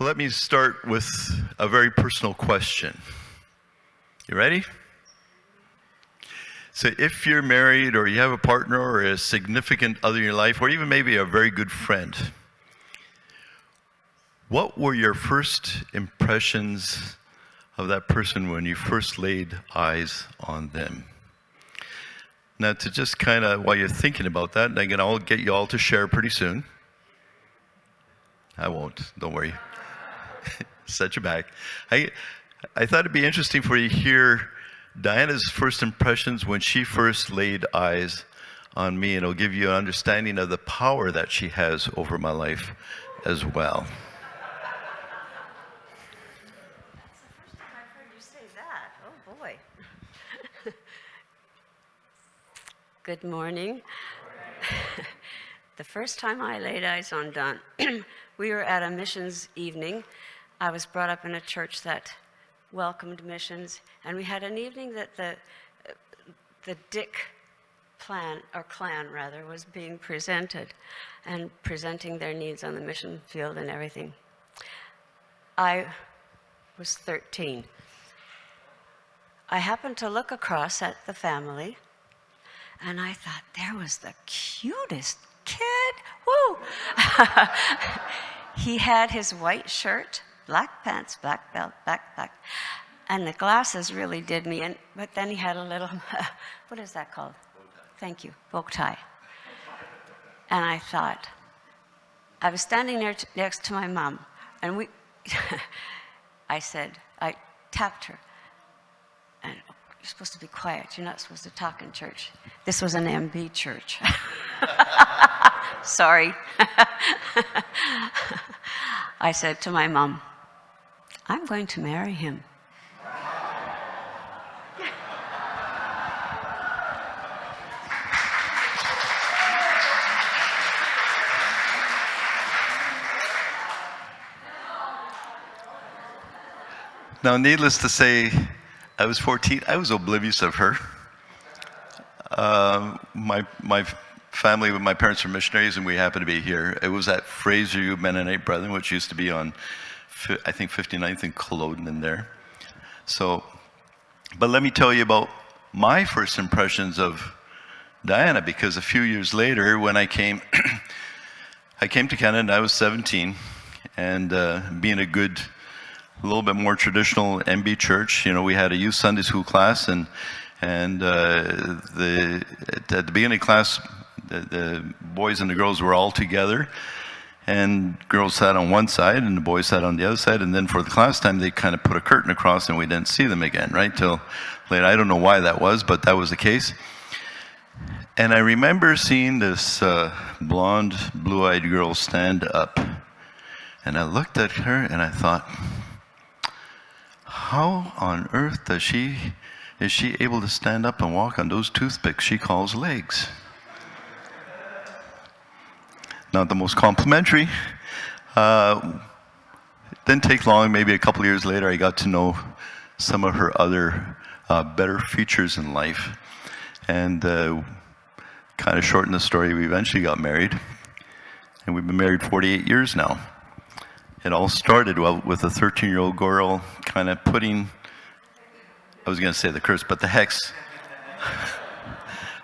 Let me start with a very personal question. You ready? So if you're married or you have a partner or a significant other in your life, or even maybe a very good friend, what were your first impressions of that person when you first laid eyes on them? Now, to just kind of, while you're thinking about that, and again, I'll get you all to share pretty soon. I won't, don't worry. Set you back. I thought it'd be interesting for you to hear Diana's first impressions when she first laid eyes on me, and it'll give you an understanding of the power that she has over my life as well. That's the first time I've heard you say that. Oh boy. Good morning. The first time I laid eyes on Don, we were at a missions evening. I was brought up in a church that welcomed missions, and we had an evening that the Dyck clan was being presented and presenting their needs on the mission field and everything. I was 13. I happened to look across at the family, and I thought, there was the cutest kid. Woo! He had his white shirt, black pants, black belt, backpack, and the glasses really did me in. But then he had a little, what is that called? Bow tie. Thank you, bow tie. And I thought, I was standing there next to my mom, and I tapped her, and you're supposed to be quiet. You're not supposed to talk in church. This was an MB church. Sorry. I said to my mom, I'm going to marry him. Now, needless to say, I was 14. I was oblivious of her. My family, my parents were missionaries, and we happened to be here. It was at Fraser Mennonite Brethren, which used to be on, I think, 59th and Culloden in there. So, but let me tell you about my first impressions of Diana, because a few years later, when I came to Canada, and I was 17, and being a little bit more traditional MB church, you know, we had a youth Sunday school class, and at the beginning of class, the boys and the girls were all together, and girls sat on one side and the boys sat on the other side, and then for the class time they kind of put a curtain across and we didn't see them again, right, till later. I don't know why that was, but that was the case. And I remember seeing this blonde, blue-eyed girl stand up, and I looked at her and I thought, how on earth is she able to stand up and walk on those toothpicks she calls legs? Not the most complimentary. Didn't take long, maybe a couple years later, I got to know some of her other better features in life. And kind of shorten the story, we eventually got married. And we've been married 48 years now. It all started with a 13-year-old girl kind of putting, I was going to say the curse, but the hex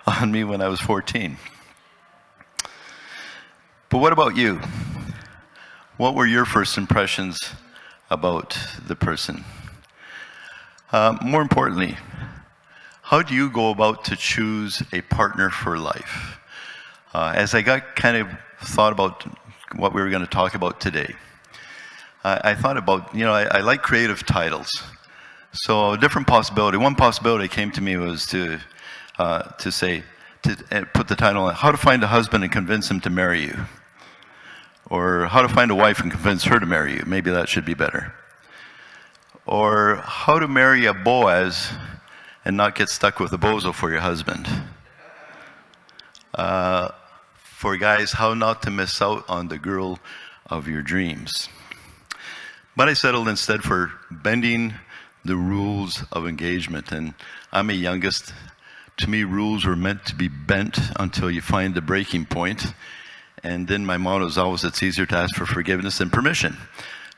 on me when I was 14. But what about you? What were your first impressions about the person? More importantly, how do you go about to choose a partner for life? As I thought about what we were going to talk about today, I thought about, I like creative titles. So a different possibility, one possibility came to me was to put the title on How to Find a Husband and Convince Him to Marry You. Or How to Find a Wife and Convince Her to Marry You. Maybe that should be better. Or How to Marry a Boaz and Not Get Stuck with a Bozo for your husband. For guys, How Not to Miss Out on the Girl of Your Dreams. But I settled instead for Bending the Rules of Engagement. And I'm a youngest. To me, rules were meant to be bent until you find the breaking point. And then my motto is always, it's easier to ask for forgiveness than permission.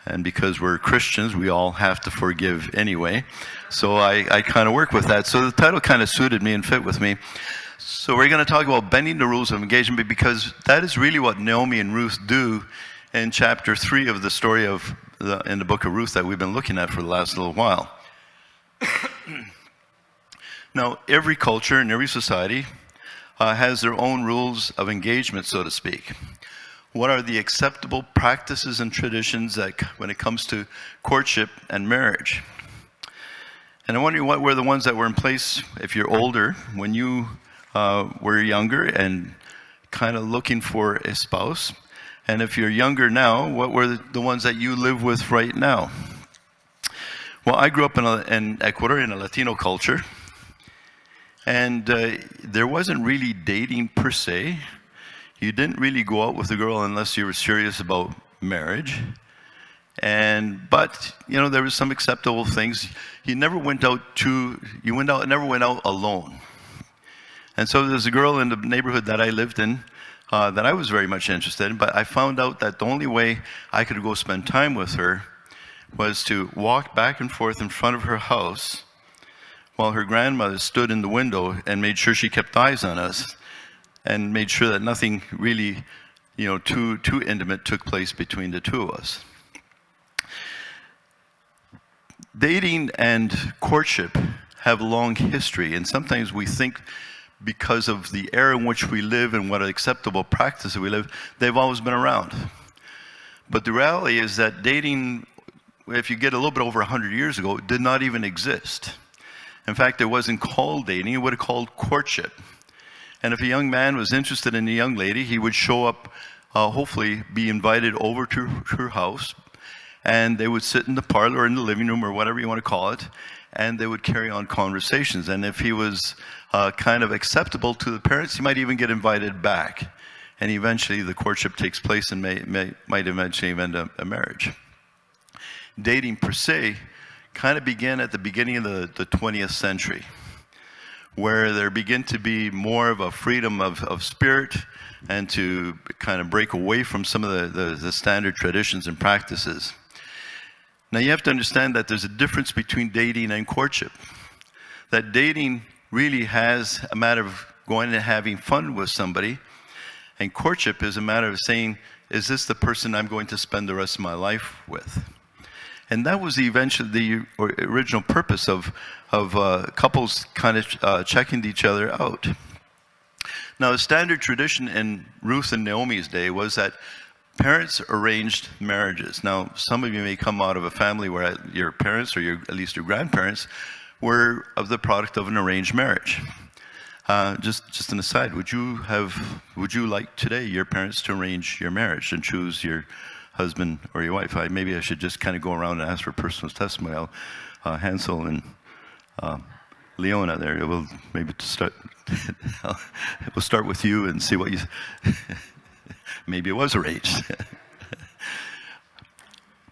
And because we're Christians, we all have to forgive anyway. So I kind of work with that. So the title kind of suited me and fit with me. So we're going to talk about bending the rules of engagement, because that is really what Naomi and Ruth do in chapter 3 of the story of in the book of Ruth that we've been looking at for the last little while. Now, every culture and every society has their own rules of engagement, so to speak. What are the acceptable practices and traditions that, when it comes to courtship and marriage? And I'm wondering what were the ones that were in place if you're older, when you were younger and kind of looking for a spouse. And if you're younger now, what were the ones that you live with right now? Well, I grew up in Ecuador in a Latino culture. And there wasn't really dating per se. You didn't really go out with a girl unless you were serious about marriage. But you know, there was some acceptable things. You never went out never went out alone. And so there's a girl in the neighborhood that I lived in that I was very much interested in, but I found out that the only way I could go spend time with her was to walk back and forth in front of her house while her grandmother stood in the window and made sure she kept eyes on us, and made sure that nothing really, you know, too intimate took place between the two of us. Dating and courtship have a long history, and sometimes we think because of the era in which we live and what acceptable practices we live, they've always been around. But the reality is that dating, if you get a little bit over 100 years ago, did not even exist. In fact, it wasn't called dating, it would have called courtship. And if a young man was interested in a young lady, he would show up, hopefully be invited over to her house, and they would sit in the parlor or in the living room or whatever you want to call it, and they would carry on conversations. And if he was kind of acceptable to the parents, he might even get invited back. And eventually the courtship takes place and might eventually end up a marriage. Dating per se kind of began at the beginning of the 20th century, where there began to be more of a freedom of spirit and to kind of break away from some of the standard traditions and practices. Now you have to understand that there's a difference between dating and courtship. That dating really has a matter of going and having fun with somebody, and courtship is a matter of saying, is this the person I'm going to spend the rest of my life with? And that was eventually the original purpose of couples kind of checking each other out. Now, the standard tradition in Ruth and Naomi's day was that parents arranged marriages. Now, some of you may come out of a family where your parents, or at least your grandparents, were of the product of an arranged marriage. Just an aside, would you like today your parents to arrange your marriage and choose your husband or your wife? Maybe I should just kind of go around and ask for personal testimony. Hansel and Leona there. We'll maybe start. We'll start with you and see what you. Maybe it was arranged.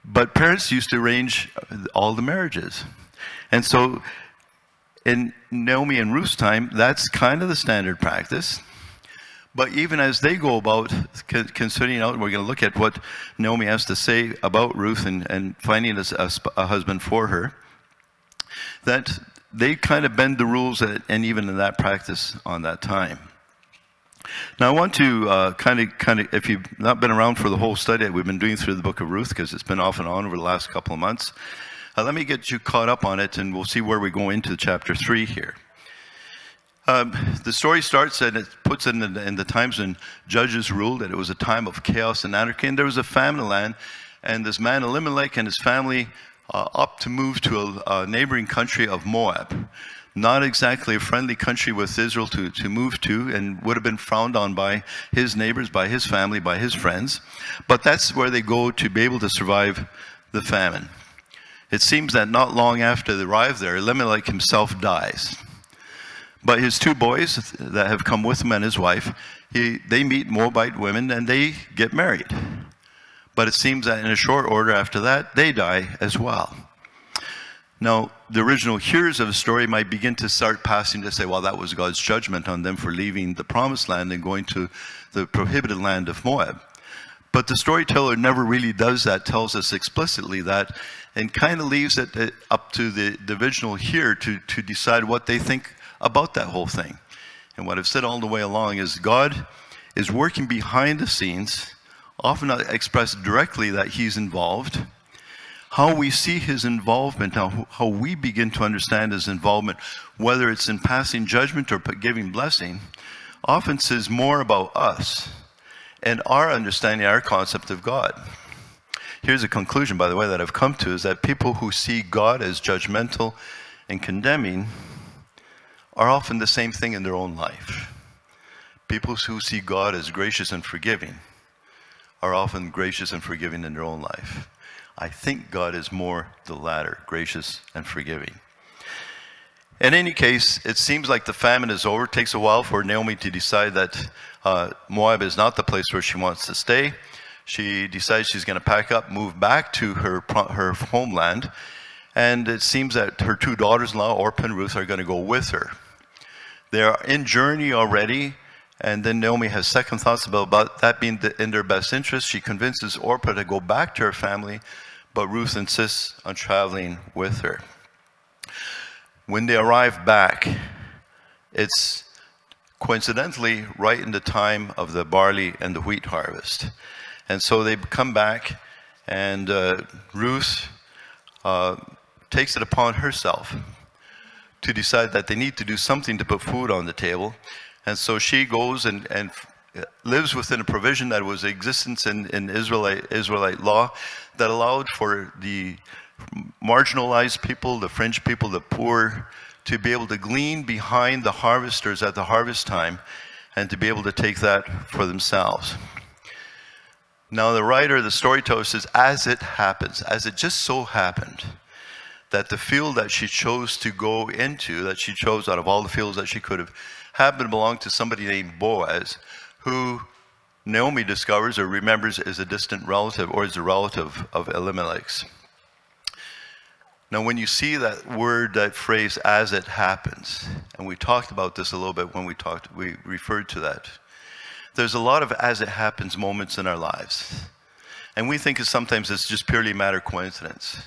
But parents used to arrange all the marriages, and so in Naomi and Ruth's time, that's kind of the standard practice. But even as they go about considering out, we're going to look at what Naomi has to say about Ruth and finding a husband for her, that they kind of bend the rules, and even in that practice on that time. Now I want to kind of, if you've not been around for the whole study that we've been doing through the book of Ruth, because it's been off and on over the last couple of months, let me get you caught up on it, and we'll see where we go into chapter 3 here. The story starts, and it puts it in the times when judges ruled, that it was a time of chaos and anarchy, and there was a famine in the land, and this man Elimelech and his family opted to move to a neighboring country of Moab. Not exactly a friendly country with Israel to move to, and would have been frowned on by his neighbors, by his family, by his friends. But that's where they go to be able to survive the famine. It seems that not long after they arrive there, Elimelech himself dies. But his two boys that have come with him and his wife, they meet Moabite women and they get married. But it seems that in a short order after that, they die as well. Now, the original hearers of the story might begin to start passing to say, well, that was God's judgment on them for leaving the promised land and going to the prohibited land of Moab. But the storyteller never really does that, tells us explicitly that, and kind of leaves it up to the divisional here to decide what they think about that whole thing. And what I've said all the way along is God is working behind the scenes, often not expressed directly that he's involved. How we see his involvement, how we begin to understand his involvement, whether it's in passing judgment or giving blessing, often says more about us and our understanding, our concept of God. Here's a conclusion, by the way, that I've come to, is that people who see God as judgmental and condemning are often the same thing in their own life. People who see God as gracious and forgiving are often gracious and forgiving in their own life. I think God is more the latter, gracious and forgiving. In any case, it seems like the famine is over. It takes a while for Naomi to decide that Moab is not the place where she wants to stay. She decides she's going to pack up, move back to her homeland, and it seems that her two daughters-in-law, Orpah and Ruth, are going to go with her. They are in journey already, and then Naomi has second thoughts about that being in their best interest. She convinces Orpah to go back to her family, but Ruth insists on traveling with her. When they arrive back, it's coincidentally right in the time of the barley and the wheat harvest. And so they come back, and Ruth takes it upon herself to decide that they need to do something to put food on the table. And so she goes and lives within a provision that was in existence in Israelite law that allowed for the marginalized people, the fringe people, the poor, to be able to glean behind the harvesters at the harvest time and to be able to take that for themselves. Now the writer, the storyteller says, as it happens, as it just so happened, that the field that she chose to go into, that she chose out of all the fields that she could have, happened to belong to somebody named Boaz, who Naomi discovers or remembers is a distant relative, or is a relative of Elimelech's. Now when you see that word, that phrase, as it happens, and we talked about this a little bit when we referred to that. There's a lot of as it happens moments in our lives. And we think sometimes it's just purely a matter of coincidence.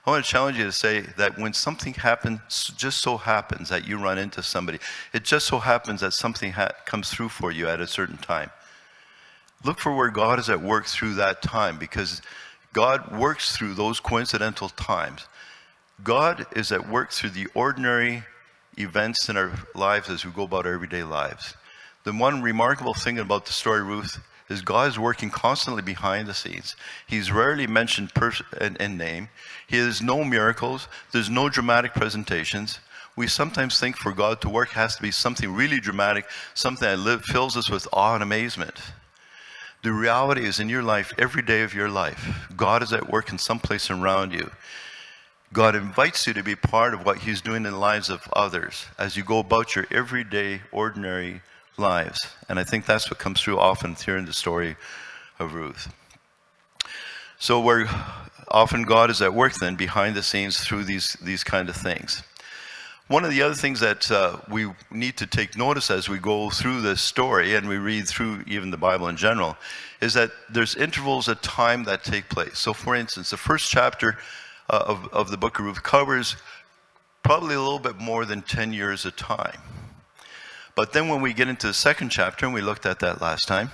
I want to challenge you to say that when something happens, just so happens that you run into somebody, it just so happens that something comes through for you at a certain time. Look for where God is at work through that time, because God works through those coincidental times. God is at work through the ordinary events in our lives as we go about our everyday lives. The one remarkable thing about the story of Ruth is God is working constantly behind the scenes. He's rarely mentioned in name. He has no miracles. There's no dramatic presentations. We sometimes think for God to work has to be something really dramatic, something that fills us with awe and amazement. The reality is in your life, every day of your life, God is at work in some place around you. God invites you to be part of what he's doing in the lives of others as you go about your everyday, ordinary lives. And I think that's what comes through often here in the story of Ruth. So where often God is at work then behind the scenes through these kind of things. One of the other things that we need to take notice as we go through this story and we read through even the Bible in general is that there's intervals of time that take place. So for instance, the first chapter of the book of Ruth covers probably a little bit more than 10 years of time. But then when we get into the second chapter, and we looked at that last time,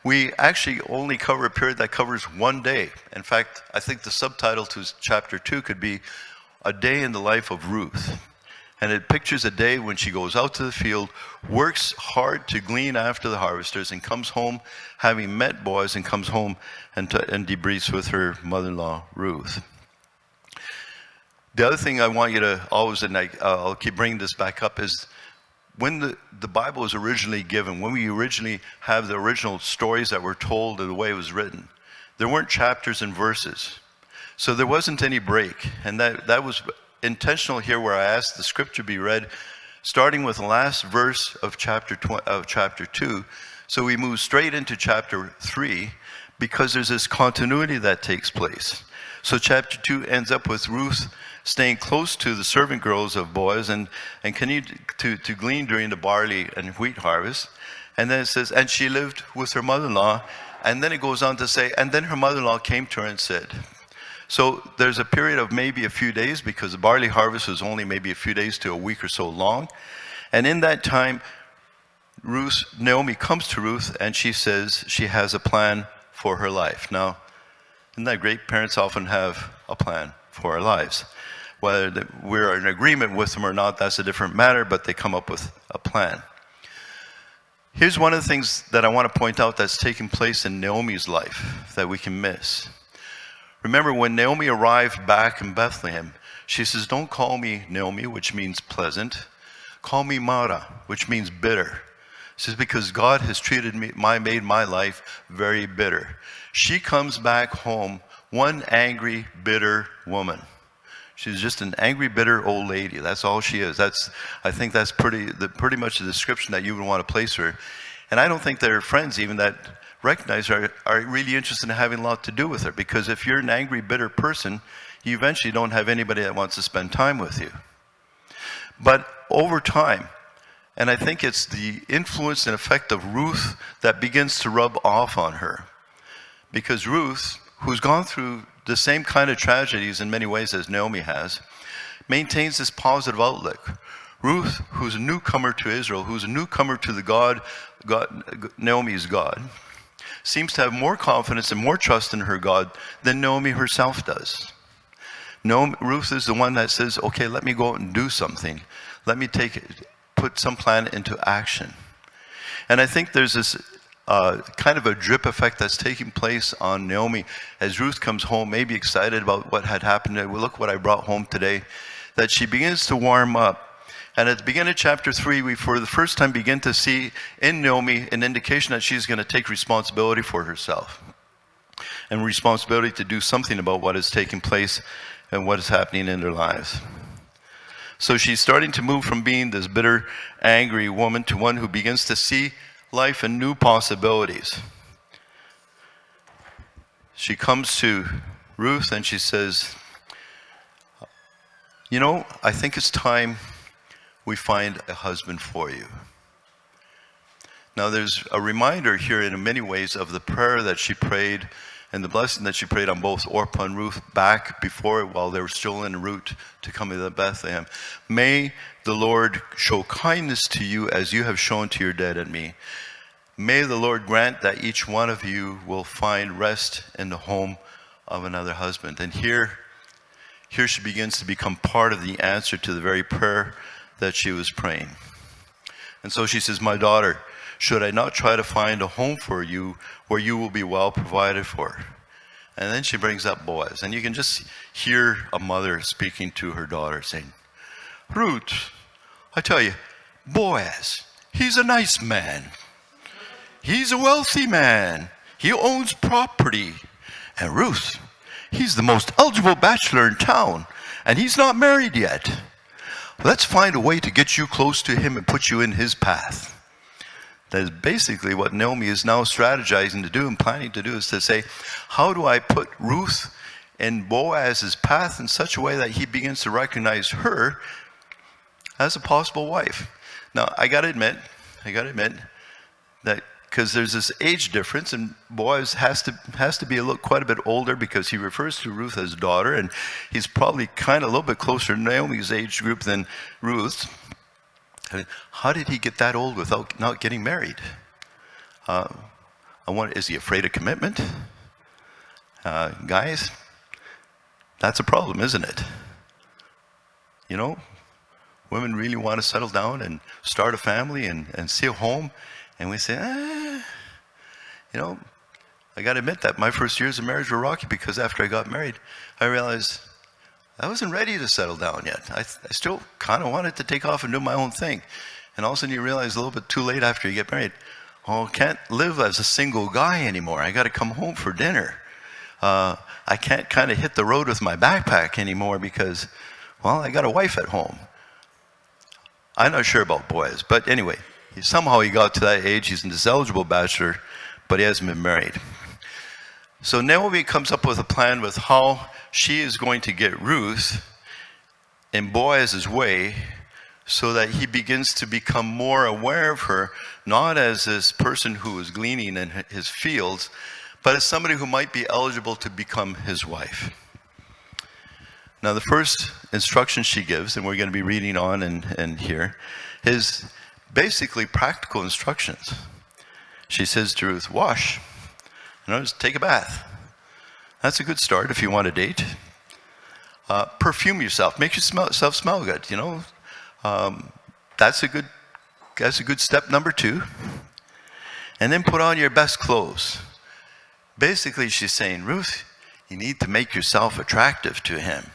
we actually only cover a period that covers one day. In fact, I think the subtitle to chapter 2 could be A Day in the Life of Ruth. And it pictures a day when she goes out to the field, works hard to glean after the harvesters, and comes home having met Boaz, and comes home and debriefs with her mother-in-law, Ruth. The other thing I want you to always, and I'll keep bringing this back up, is when the Bible was originally given, when we originally have the original stories that were told and the way it was written, there weren't chapters and verses. So there wasn't any break. And that was intentional here, where I asked the scripture be read, starting with the last verse of chapter 2. So we move straight into chapter 3, because there's this continuity that takes place. So chapter 2 ends up with Ruth staying close to the servant girls of Boaz and continued to glean during the barley and wheat harvest. And then it says, and she lived with her mother-in-law And then it goes on to say, and then her mother-in-law came to her and said, so there's a period of maybe a few days, because the barley harvest was only maybe a few days to a week or so long. And in that time, Naomi comes to Ruth and she says she has a plan for her life. Now, isn't that great? Parents often have a plan for our lives. Whether we're in agreement with them or not, that's a different matter, but they come up with a plan. Here's one of the things that I want to point out that's taking place in Naomi's life that we can miss. Remember, when Naomi arrived back in Bethlehem, she says, don't call me Naomi, which means pleasant. Call me Mara, which means bitter. She says, because God has made my life very bitter. She comes back home, one angry, bitter woman. She's just an angry, bitter old lady. That's all she is. I think that's pretty much the description that you would want to place her. And I don't think there are friends even that recognize her are really interested in having a lot to do with her, because if you're an angry, bitter person, you eventually don't have anybody that wants to spend time with you. But over time, and I think it's the influence and effect of Ruth that begins to rub off on her. Because Ruth, who's gone through the same kind of tragedies in many ways as Naomi has, maintains this positive outlook. Ruth, who's a newcomer to Israel, who's a newcomer to the Naomi's God, seems to have more confidence and more trust in her God than Naomi herself does. Ruth is the one that says, okay, let me go out and do something. Let me put some plan into action. And I think there's this kind of a drip effect that's taking place on Naomi as Ruth comes home, maybe excited about what had happened. Well, look what I brought home today. That she begins to warm up. And at the beginning of chapter 3, we for the first time begin to see in Naomi an indication that she's going to take responsibility for herself. And responsibility to do something about what is taking place and what is happening in their lives. So she's starting to move from being this bitter, angry woman to one who begins to see life and new possibilities. She comes to Ruth and she says, you know, I think it's time we find a husband for you. Now there's a reminder here in many ways of the prayer that she prayed and the blessing that she prayed on both Orpah and Ruth back before, while they were still en route to come to Bethlehem. May the Lord show kindness to you as you have shown to your dead and me. May the Lord grant that each one of you will find rest in the home of another husband. And here she begins to become part of the answer to the very prayer that she was praying. And so she says, my daughter, should I not try to find a home for you where you will be well provided for? And then she brings up Boaz. And you can just hear a mother speaking to her daughter saying, Ruth, I tell you, Boaz, he's a nice man. He's a wealthy man. He owns property. And Ruth, he's the most eligible bachelor in town. And he's not married yet. Let's find a way to get you close to him and put you in his path. That is basically what Naomi is now strategizing to do and planning to do, is to say, how do I put Ruth in Boaz's path in such a way that he begins to recognize her as a possible wife? Now, I got to admit that because there's this age difference, and Boaz has to be quite a bit older, because he refers to Ruth as daughter, and he's probably kind of a little bit closer to Naomi's age group than Ruth's. I mean, how did he get that old without not getting married? Is he afraid of commitment? Guys, that's a problem, isn't it? You know, women really want to settle down and start a family and see a home, and we say, you know, I got to admit that my first years of marriage were rocky, because after I got married, I realized I wasn't ready to settle down yet. I still kind of wanted to take off and do my own thing. And all of a sudden you realize a little bit too late after you get married, oh, I can't live as a single guy anymore. I got to come home for dinner. I can't kind of hit the road with my backpack anymore because, well, I got a wife at home. I'm not sure about Boaz, but anyway, somehow he got to that age. He's an eligible bachelor, but he hasn't been married. So Naomi comes up with a plan with how she is going to get Ruth in Boaz's way so that he begins to become more aware of her, not as this person who is gleaning in his fields, but as somebody who might be eligible to become his wife. Now, the first instruction she gives, and we're going to be reading on and here, is basically practical instructions. She says to Ruth, wash, just take a bath. That's a good start if you want a date. Perfume yourself, make yourself smell good, That's a good step number 2. And then put on your best clothes. Basically, she's saying, Ruth, you need to make yourself attractive to him.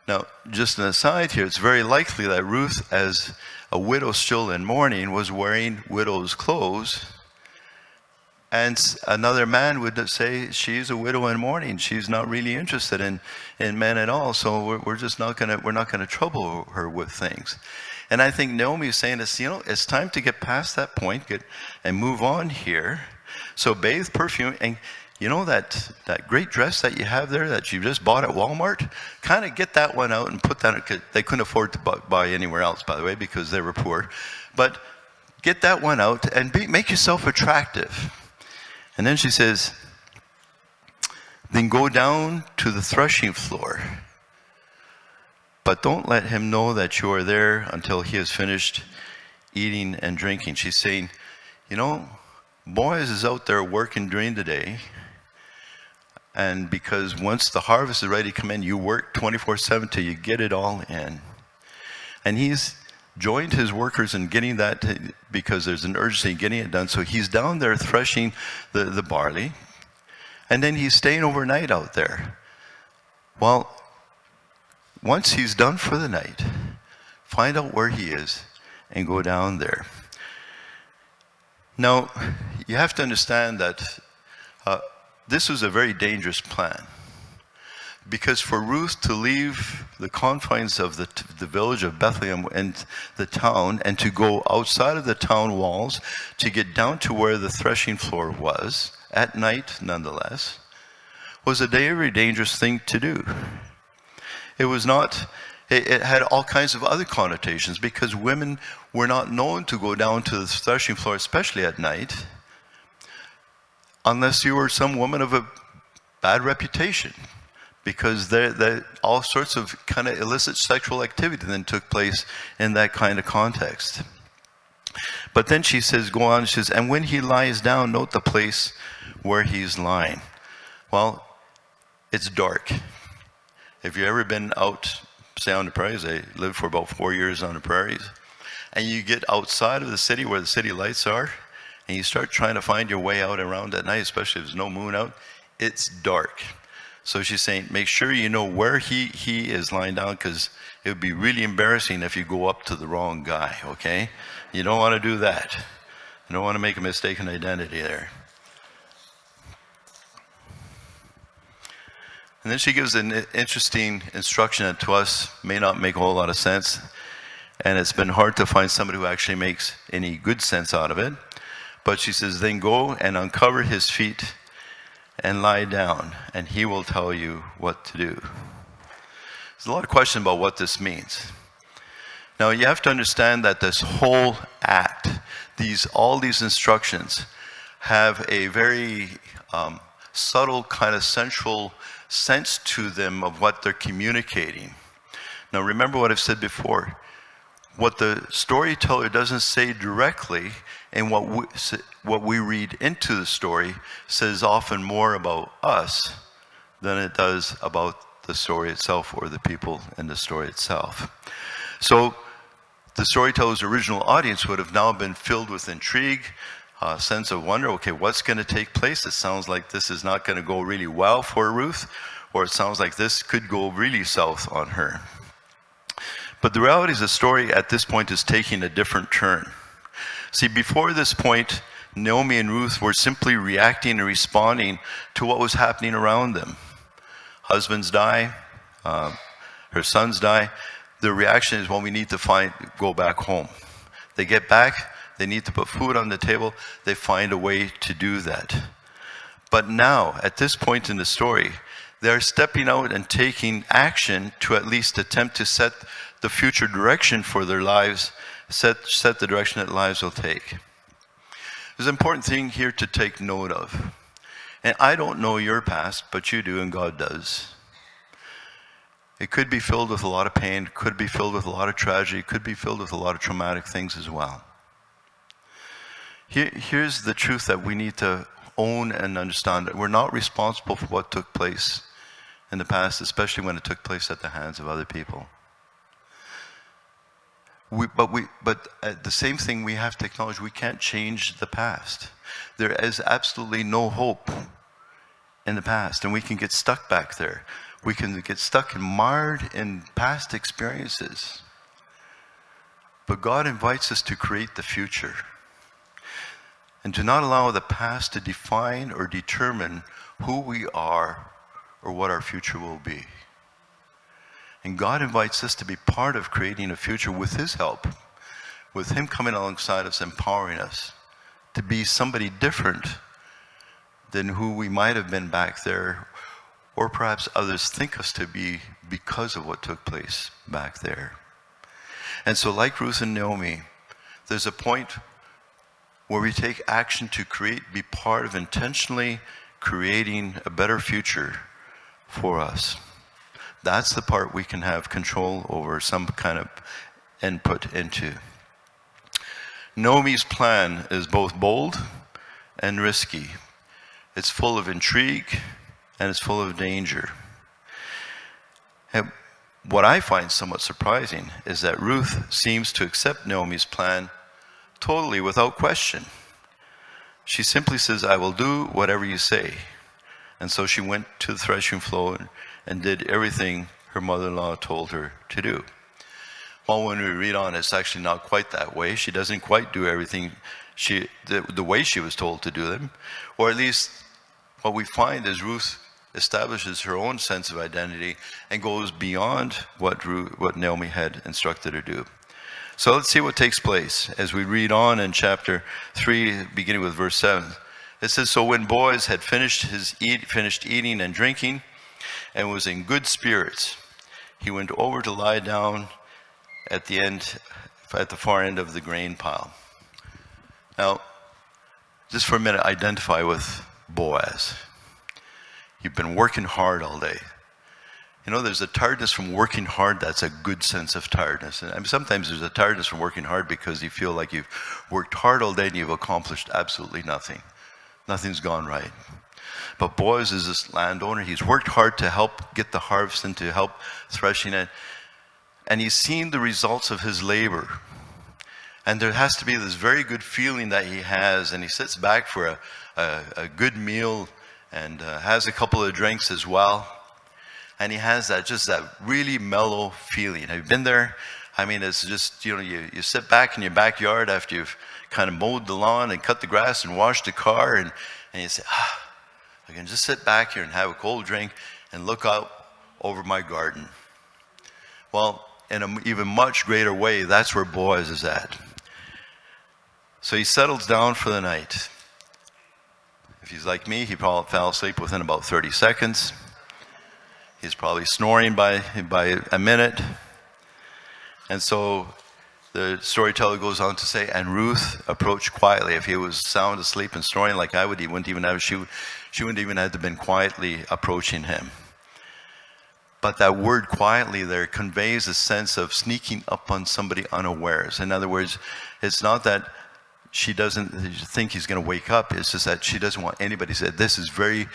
Now, just an aside here, it's very likely that Ruth, as a widow still in mourning, was wearing widow's clothes. And another man would say, she's a widow in mourning. She's not really interested in men at all. So we're not going to trouble her with things. And I think Naomi is saying this, it's time to get past that point and move on here. So bathe, perfume, and that great dress that you have there that you just bought at Walmart, kind of get that one out and put that, because they couldn't afford to buy anywhere else, by the way, because they were poor. But get that one out and make yourself attractive. And then she says, then go down to the threshing floor. But don't let him know that you are there until he has finished eating and drinking. She's saying, Boaz is out there working during the day. And because once the harvest is ready to come in, you work 24/7 till you get it all in. And he's joined his workers in getting that, because there's an urgency in getting it done. So he's down there threshing the barley. And then he's staying overnight out there. Well, once he's done for the night, find out where he is and go down there. Now, you have to understand that this was a very dangerous plan. Because for Ruth to leave the confines of the village of Bethlehem and the town, and to go outside of the town walls to get down to where the threshing floor was, at night nonetheless, was a very dangerous thing to do. It had all kinds of other connotations, because women were not known to go down to the threshing floor, especially at night, unless you were some woman of a bad reputation, because all sorts of kind of illicit sexual activity then took place in that kind of context. But then she says, go on, she says, and when he lies down, note the place where he's lying. Well, it's dark. If you've ever been out, say on the prairies, I lived for about 4 years on the prairies, and you get outside of the city where the city lights are, and you start trying to find your way out around at night, especially if there's no moon out, it's dark. So she's saying, make sure you know where he is lying down, because it would be really embarrassing if you go up to the wrong guy, okay? You don't want to do that. You don't want to make a mistaken identity there. And then she gives an interesting instruction that to us may not make a whole lot of sense. And it's been hard to find somebody who actually makes any good sense out of it. But she says, then go and uncover his feet and lie down, and he will tell you what to do. There's a lot of question about what this means. Now, you have to understand that this whole act, all these instructions, have a very subtle kind of central sense to them of what they're communicating. Now, remember what I've said before. What the storyteller doesn't say directly, and what we read into the story, says often more about us than it does about the story itself or the people in the story itself. So the storyteller's original audience would have now been filled with intrigue, a sense of wonder. Okay, what's going to take place? It sounds like this is not going to go really well for Ruth, or it sounds like this could go really south on her. But the reality is the story at this point is taking a different turn. See, before this point, Naomi and Ruth were simply reacting and responding to what was happening around them. Husbands die, her sons die. The reaction is, well, we need to go back home. They get back, they need to put food on the table, they find a way to do that. But now, at this point in the story, they're stepping out and taking action to at least attempt to set the future direction for their lives, set the direction that lives will take. There's an important thing here to take note of. And I don't know your past, but you do and God does. It could be filled with a lot of pain, could be filled with a lot of tragedy, could be filled with a lot of traumatic things as well. Here's the truth that we need to own and understand. That we're not responsible for what took place in the past, especially when it took place at the hands of other people. But the same thing, we have to acknowledge we can't change the past. There is absolutely no hope in the past, and we can get stuck back there. We can get stuck and marred in past experiences. But God invites us to create the future and to not allow the past to define or determine who we are or what our future will be. And God invites us to be part of creating a future with His help, with Him coming alongside us, empowering us to be somebody different than who we might have been back there, or perhaps others think us to be because of what took place back there. And so like Ruth and Naomi, there's a point where we take action to be part of intentionally creating a better future for us. That's the part we can have control over, some kind of input into. Naomi's plan is both bold and risky. It's full of intrigue and it's full of danger. And what I find somewhat surprising is that Ruth seems to accept Naomi's plan totally without question. She simply says, I will do whatever you say. And so she went to the threshing floor and did everything her mother-in-law told her to do. Well, when we read on, it's actually not quite that way. She doesn't quite do everything the way she was told to do them. Or at least what we find is Ruth establishes her own sense of identity and goes beyond what Naomi had instructed her to do. So let's see what takes place as we read on in chapter 3, beginning with verse 7. It says, so when Boaz had finished eating and drinking and was in good spirits, he went over to lie down at the far end of the grain pile. Now, just for a minute, identify with Boaz. You've been working hard all day. You know, there's a tiredness from working hard that's a good sense of tiredness. And I mean, sometimes there's a tiredness from working hard because you feel like you've worked hard all day and you've accomplished absolutely nothing. Nothing's gone right. But Boaz is this landowner. He's worked hard to help get the harvest and to help threshing it. And he's seen the results of his labor. And there has to be this very good feeling that he has. And he sits back for a good meal and has a couple of drinks as well. And he has that really mellow feeling. Have you been there? I mean, it's just, you know, you sit back in your backyard after you've kind of mowed the lawn and cut the grass and washed the car, and you say, I can just sit back here and have a cold drink and look out over my garden. Well, in an even much greater way, that's where Boaz is at. So he settles down for the night. If he's like me, he probably fell asleep within about 30 seconds. He's probably snoring by a minute. And so the storyteller goes on to say, and Ruth approached quietly. If he was sound asleep and snoring like I would, she wouldn't even have to been quietly approaching him. But that word quietly there conveys a sense of sneaking up on somebody unawares. In other words, it's not that she doesn't think he's going to wake up. It's just that she doesn't want anybody to say, this is very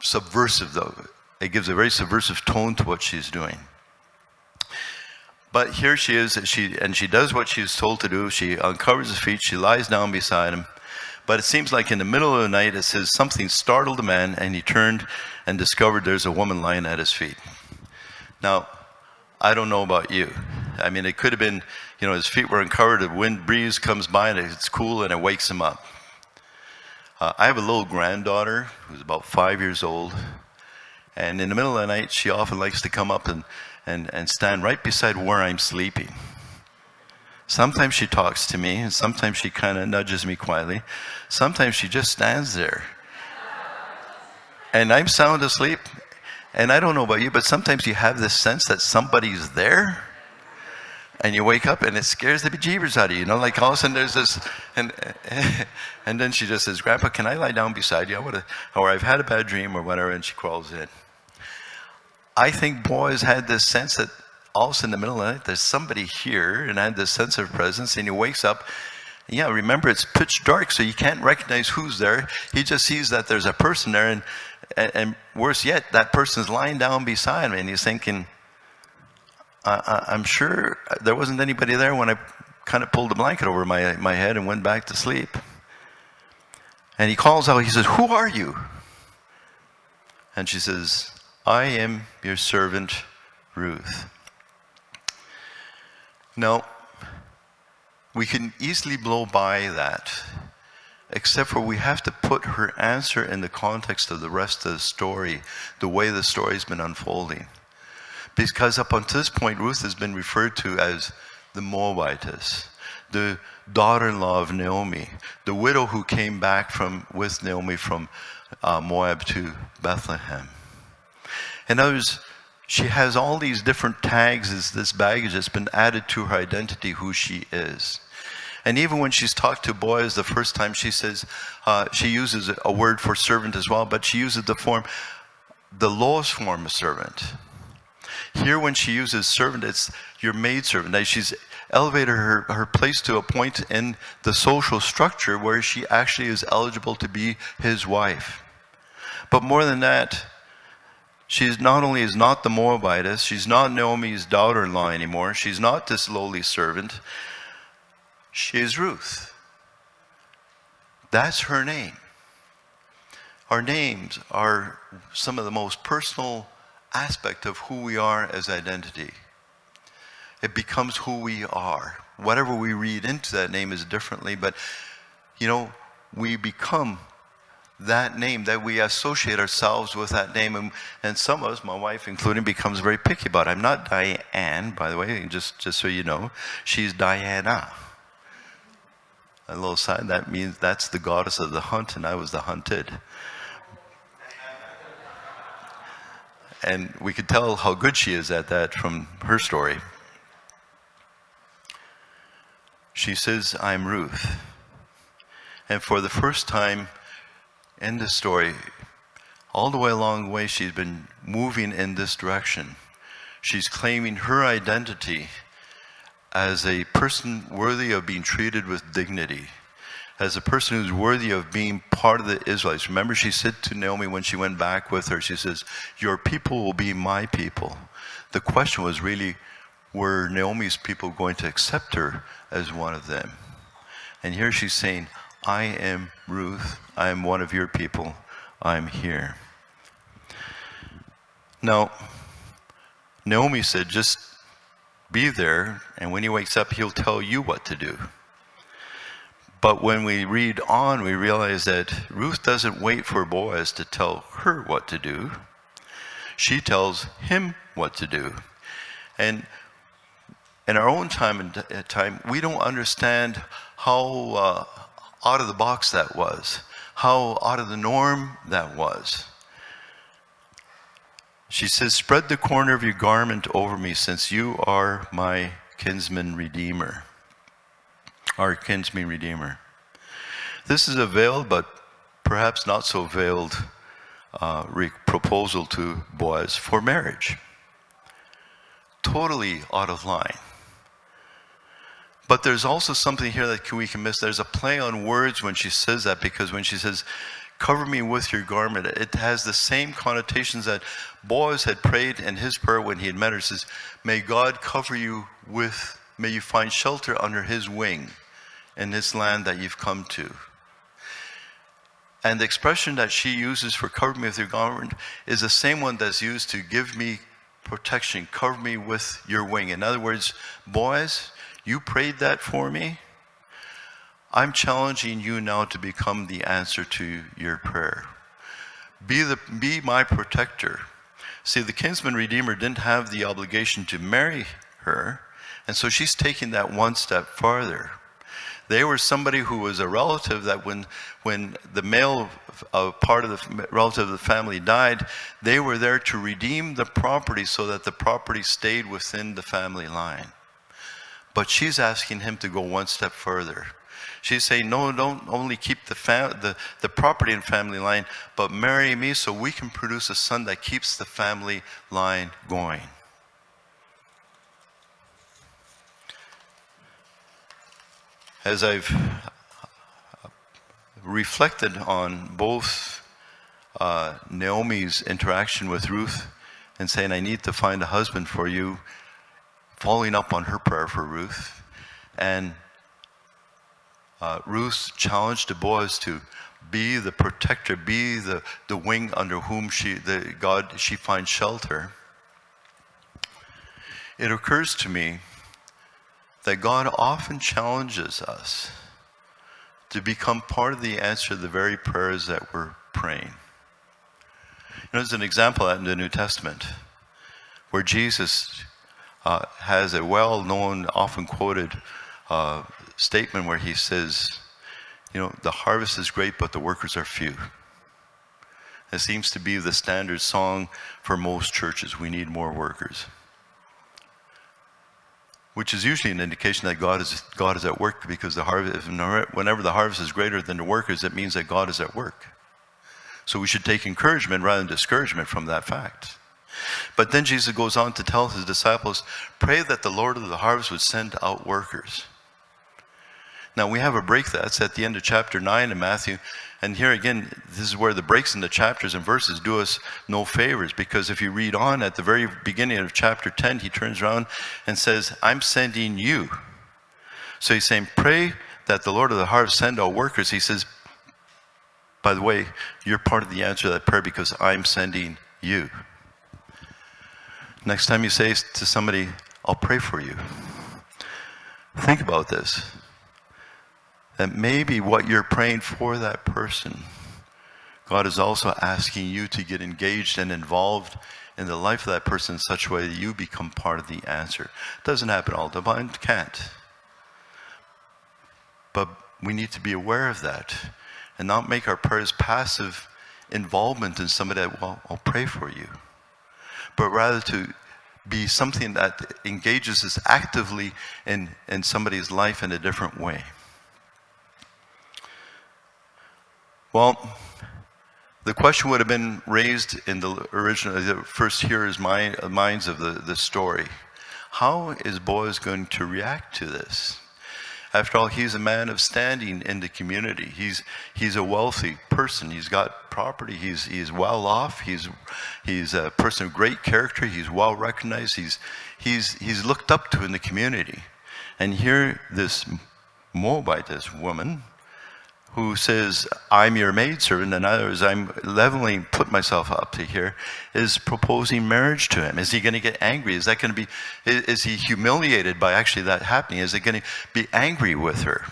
subversive though. It gives a very subversive tone to what she's doing. But here she is, she does what she's told to do. She uncovers his feet, she lies down beside him. But it seems like in the middle of the night, it says something startled the man, and he turned and discovered there's a woman lying at his feet. Now, I don't know about you. I mean, it could have been, you know, his feet were uncovered, a wind breeze comes by and it's cool and it wakes him up. I have a little granddaughter who's about 5 years old. And in the middle of the night, she often likes to come up and stand right beside where I'm sleeping. Sometimes she talks to me, and sometimes she kind of nudges me quietly. Sometimes she just stands there. And I'm sound asleep, and I don't know about you, but sometimes you have this sense that somebody's there. And you wake up and it scares the bejeebers out of you, like all of a sudden there's this, and then she just says, Grandpa, can I lie down beside you? Or I've had a bad dream or whatever, and she crawls in. I think boys had this sense that all of a sudden in the middle of the night, there's somebody here, and had this sense of presence, and he wakes up. Yeah, remember it's pitch dark, so you can't recognize who's there. He just sees that there's a person there, and worse yet, that person's lying down beside him, and he's thinking, I'm sure there wasn't anybody there when I kind of pulled the blanket over my head and went back to sleep. And he calls out, he says, who are you? And she says, I am your servant, Ruth. Now, we can easily blow by that, except for we have to put her answer in the context of the rest of the story, the way the story's been unfolding. Because up until this point, Ruth has been referred to as the Moabitess, the daughter-in-law of Naomi, the widow who came back with Naomi from Moab to Bethlehem. In other words, she has all these different tags, this baggage that's been added to her identity, who she is. And even when she's talked to boys the first time, she says, she uses a word for servant as well, but she uses the lowest form of servant. Here when she uses servant, it's your maidservant. Now she's elevated her place to a point in the social structure where she actually is eligible to be his wife. But more than that, she's not only is not the Moabitess, she's not Naomi's daughter-in-law anymore, she's not this lowly servant, she is Ruth. That's her name. Our names are some of the most personal aspect of who we are as identity. It becomes who we are. Whatever we read into that name is differently, but we become that name, that we associate ourselves with that name, and some of us, my wife including, becomes very picky about it. I'm not Diane, by the way, just so you know. She's Diana. A little side, that means that's the goddess of the hunt, and I was the hunted. And we could tell how good she is at that from her story. She says, I'm Ruth. And for the first time in the story, all the way along the way, she's been moving in this direction. She's claiming her identity as a person worthy of being treated with dignity, as a person who's worthy of being part of the Israelites. Remember, she said to Naomi when she went back with her, she says, your people will be my people. The question was really, were Naomi's people going to accept her as one of them? And here she's saying, I am Ruth, I am one of your people, I'm here. Now, Naomi said, just be there, and when he wakes up, he'll tell you what to do. But when we read on, we realize that Ruth doesn't wait for Boaz to tell her what to do. She tells him what to do. And in our own time, we don't understand how out of the box that was, how out of the norm that was. She says, spread the corner of your garment over me, since you are my kinsman redeemer. Our kinsman redeemer. This is a veiled, but perhaps not so veiled proposal to Boaz for marriage. Totally out of line. But there's also something here that we can miss. There's a play on words when she says that, because when she says, cover me with your garment, it has the same connotations that Boaz had prayed in his prayer when he had met her. It says, may God cover you with, may you find shelter under his wing in this land that you've come to. And the expression that she uses for cover me with your garment is the same one that's used to give me protection, cover me with your wing. In other words, Boaz, you prayed that for me. I'm challenging you now to become the answer to your prayer. Be my protector. See, the kinsman redeemer didn't have the obligation to marry her, and so she's taking that one step farther. They were somebody who was a relative that when the male part of the relative of the family died, they were there to redeem the property so that the property stayed within the family line. But she's asking him to go one step further. She's saying, no, don't only keep the property and family line, but marry me so we can produce a son that keeps the family line going. As I've reflected on both Naomi's interaction with Ruth and saying, I need to find a husband for you, following up on her prayer for Ruth, and Ruth's challenge to Boaz to be the protector, be the wing under whom she finds shelter. It occurs to me that God often challenges us to become part of the answer to the very prayers that we're praying. There's an example of that in the New Testament, where Jesus has a well-known, often quoted statement where he says, the harvest is great, but the workers are few. It seems to be the standard song for most churches. We need more workers. Which is usually an indication that God is at work, because whenever the harvest is greater than the workers, it means that God is at work. So we should take encouragement rather than discouragement from that fact. But then Jesus goes on to tell his disciples, pray that the Lord of the harvest would send out workers. Now we have a break that's at the end of chapter 9 in Matthew. And here again, this is where the breaks in the chapters and verses do us no favors, because if you read on at the very beginning of chapter 10, he turns around and says, I'm sending you. So he's saying, pray that the Lord of the harvest send out workers. He says, by the way, you're part of the answer to that prayer because I'm sending you. Next time you say to somebody, I'll pray for you, think about this. That maybe what you're praying for that person, God is also asking you to get engaged and involved in the life of that person in such a way that you become part of the answer. It doesn't happen all the time, it can't. But we need to be aware of that and not make our prayers passive involvement in somebody that, well, I'll pray for you. But rather to be something that engages us actively in somebody's life in a different way. Well, the question would have been raised in the first hearers' minds of the story. How is Boaz going to react to this? After all, he's a man of standing in the community. He's a wealthy person. He's got property. He's well off. He's a person of great character. He's well recognized. He's looked up to in the community. And here, this Moabite, this woman, who says, I'm your maidservant, and others, I'm leveling, put myself up to here, is proposing marriage to him. Is he going to get angry? Is that going to be, is he humiliated by actually that happening? Is he going to be angry with her?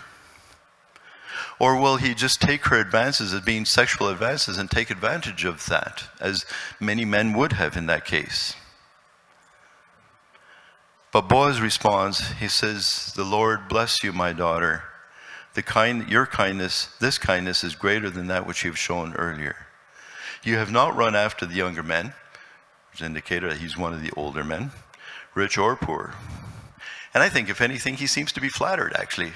Or will he just take her advances as being sexual advances and take advantage of that, as many men would have in that case? But Boaz responds, he says, the Lord bless you, my daughter. Your kindness, this kindness is greater than that which you have shown earlier. You have not run after the younger men, which indicated that he's one of the older men, rich or poor. And I think, if anything, he seems to be flattered, actually.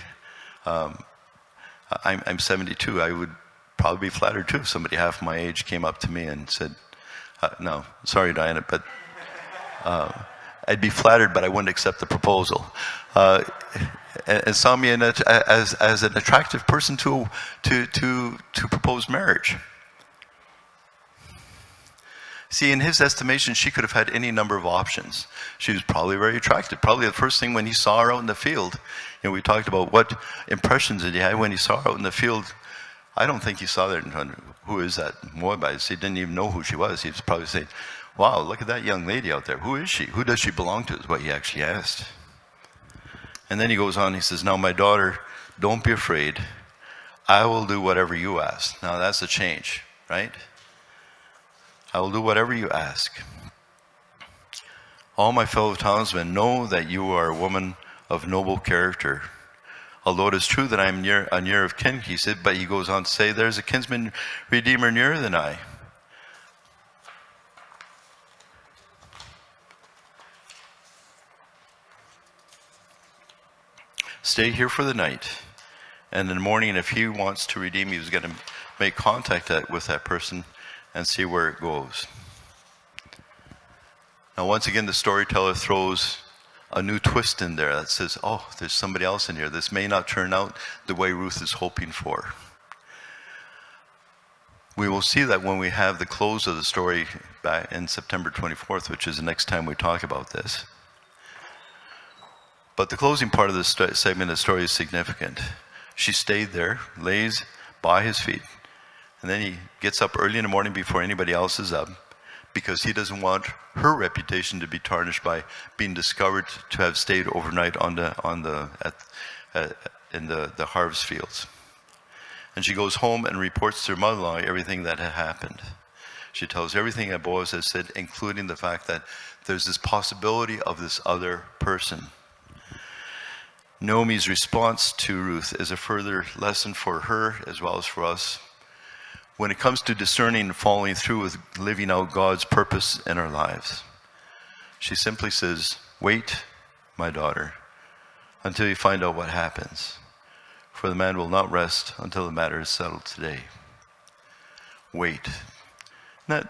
I'm 72. I would probably be flattered, too, if somebody half my age came up to me and said, no, sorry, Diana, but I'd be flattered, but I wouldn't accept the proposal. And saw me as an attractive person to propose marriage. See, in his estimation, she could have had any number of options. She was probably very attractive. Probably the first thing when he saw her out in the field, we talked about what impressions did he have when he saw her out in the field. I don't think he saw that, who is that Moabite? He didn't even know who she was. He was probably saying, wow, look at that young lady out there. Who is she? Who does she belong to, is what he actually asked. And then he goes on, he says, now my daughter, don't be afraid. I will do whatever you ask. Now that's a change, right? I will do whatever you ask. All my fellow townsmen know that you are a woman of noble character. Although it is true that I am a near of kin, he said, but he goes on to say, there's a kinsman redeemer nearer than I. stay here for the night. And in the morning, if he wants to redeem you, he's going to make contact with that person and see where it goes. Now, once again, the storyteller throws a new twist in there that says, oh, there's somebody else in here. This may not turn out the way Ruth is hoping for. We will see that when we have the close of the story back in September 24th, which is the next time we talk about this. But the closing part of this segment of the story is significant. She stayed there, lays by his feet, and then he gets up early in the morning before anybody else is up, because he doesn't want her reputation to be tarnished by being discovered to have stayed overnight in the harvest fields. And she goes home and reports to her mother-in-law everything that had happened. She tells everything that Boaz has said, including the fact that there's this possibility of this other person. Naomi's response to Ruth is a further lesson for her as well as for us. When it comes to discerning and following through with living out God's purpose in our lives, she simply says, wait, my daughter, until you find out what happens. For the man will not rest until the matter is settled today. Wait. Isn't that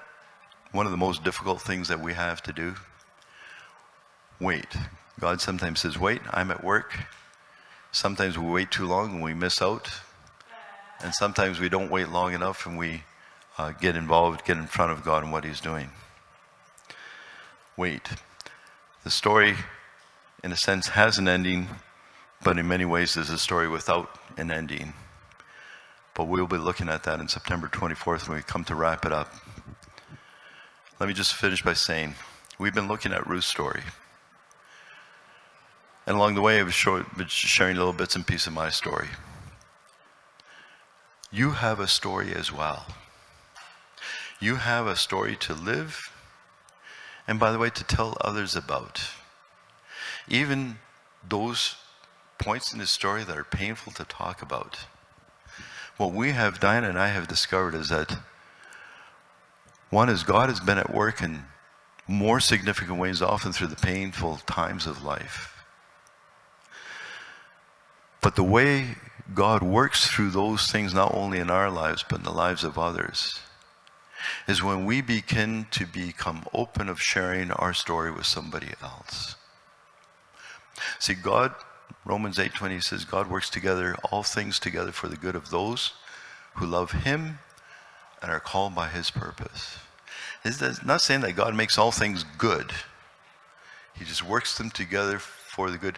one of the most difficult things that we have to do? Wait. God sometimes says, wait, I'm at work. Sometimes we wait too long and we miss out. And sometimes we don't wait long enough and we get involved, get in front of God and what he's doing. Wait. The story, in a sense, has an ending, but in many ways there's a story without an ending. But we'll be looking at that in September 24th when we come to wrap it up. Let me just finish by saying, we've been looking at Ruth's story. And along the way, I've been sharing little bits and pieces of my story. You have a story as well. You have a story to live, and by the way, to tell others about. Even those points in the story that are painful to talk about. What we have, Diana and I have discovered, is that one is God has been at work in more significant ways, often through the painful times of life. But the way God works through those things, not only in our lives, but in the lives of others, is when we begin to become open of sharing our story with somebody else. See, God, Romans 8:20 says, God works together, all things together for the good of those who love him and are called by his purpose. It's not saying that God makes all things good. He just works them together for the good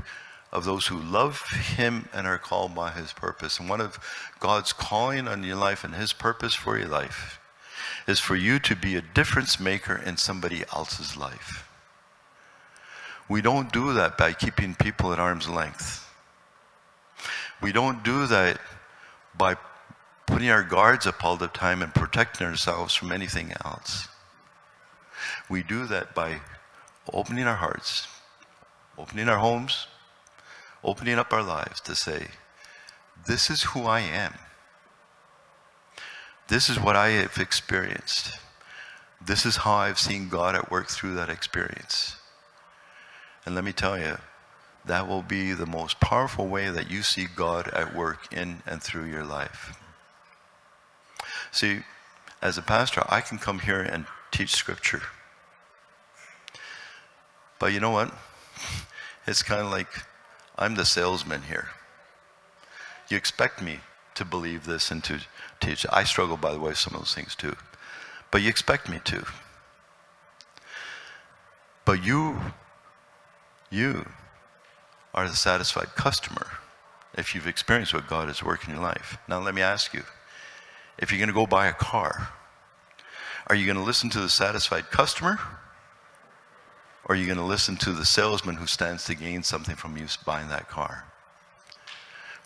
of those who love him and are called by his purpose. And one of God's calling on your life and his purpose for your life is for you to be a difference maker in somebody else's life. We don't do that by keeping people at arm's length. We don't do that by putting our guards up all the time and protecting ourselves from anything else. We do that by opening our hearts, opening our homes, opening up our lives to say, this is who I am. This is what I have experienced. This is how I've seen God at work through that experience. And let me tell you, that will be the most powerful way that you see God at work in and through your life. See, as a pastor, I can come here and teach scripture. But you know what? It's kind of like I'm the salesman here. You expect me to believe this and to teach. I struggle, by the way, with some of those things too. But you expect me to. But you are the satisfied customer if you've experienced what God has worked in your life. Now let me ask you, if you're going to go buy a car, are you going to listen to the satisfied customer? Or are you going to listen to the salesman who stands to gain something from you buying that car?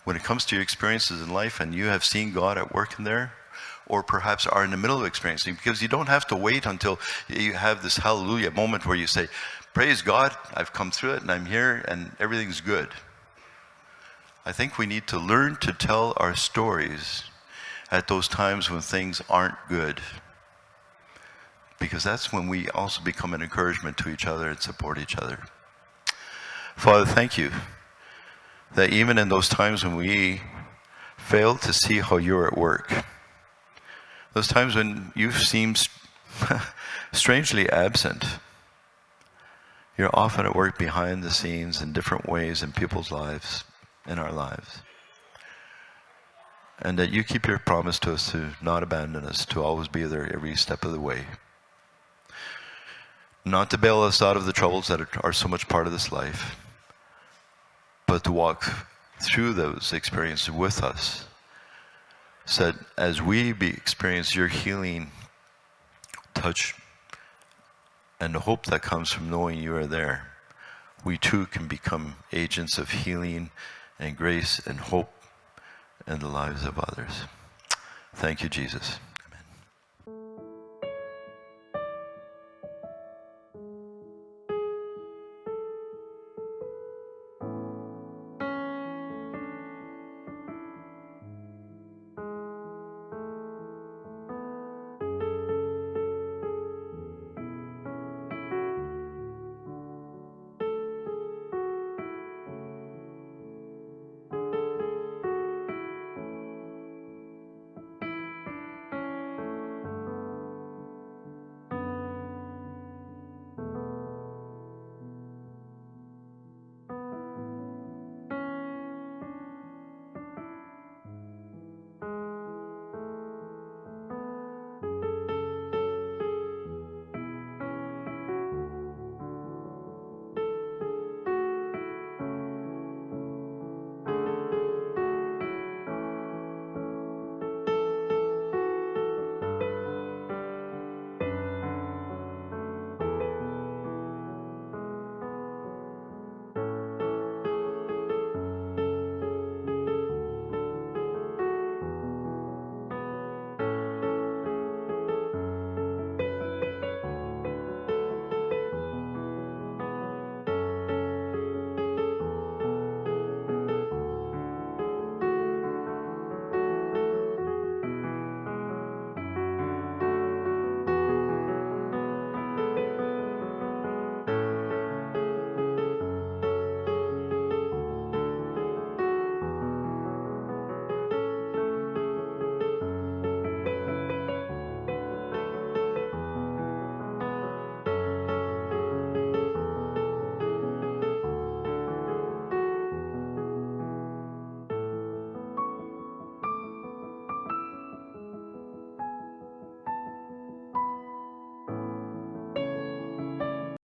When it comes to your experiences in life and you have seen God at work in there, or perhaps are in the middle of experiencing, because you don't have to wait until you have this hallelujah moment where you say, praise God, I've come through it and I'm here and everything's good. I think we need to learn to tell our stories at those times when things aren't good. Because that's when we also become an encouragement to each other and support each other. Father, thank you that even in those times when we fail to see how you're at work, those times when you seem strangely absent, you're often at work behind the scenes in different ways in people's lives, in our lives. And that you keep your promise to us to not abandon us, to always be there every step of the way. Not to bail us out of the troubles that are so much part of this life, but to walk through those experiences with us. So that as we experience your healing touch and the hope that comes from knowing you are there, we too can become agents of healing and grace and hope in the lives of others. Thank you, Jesus.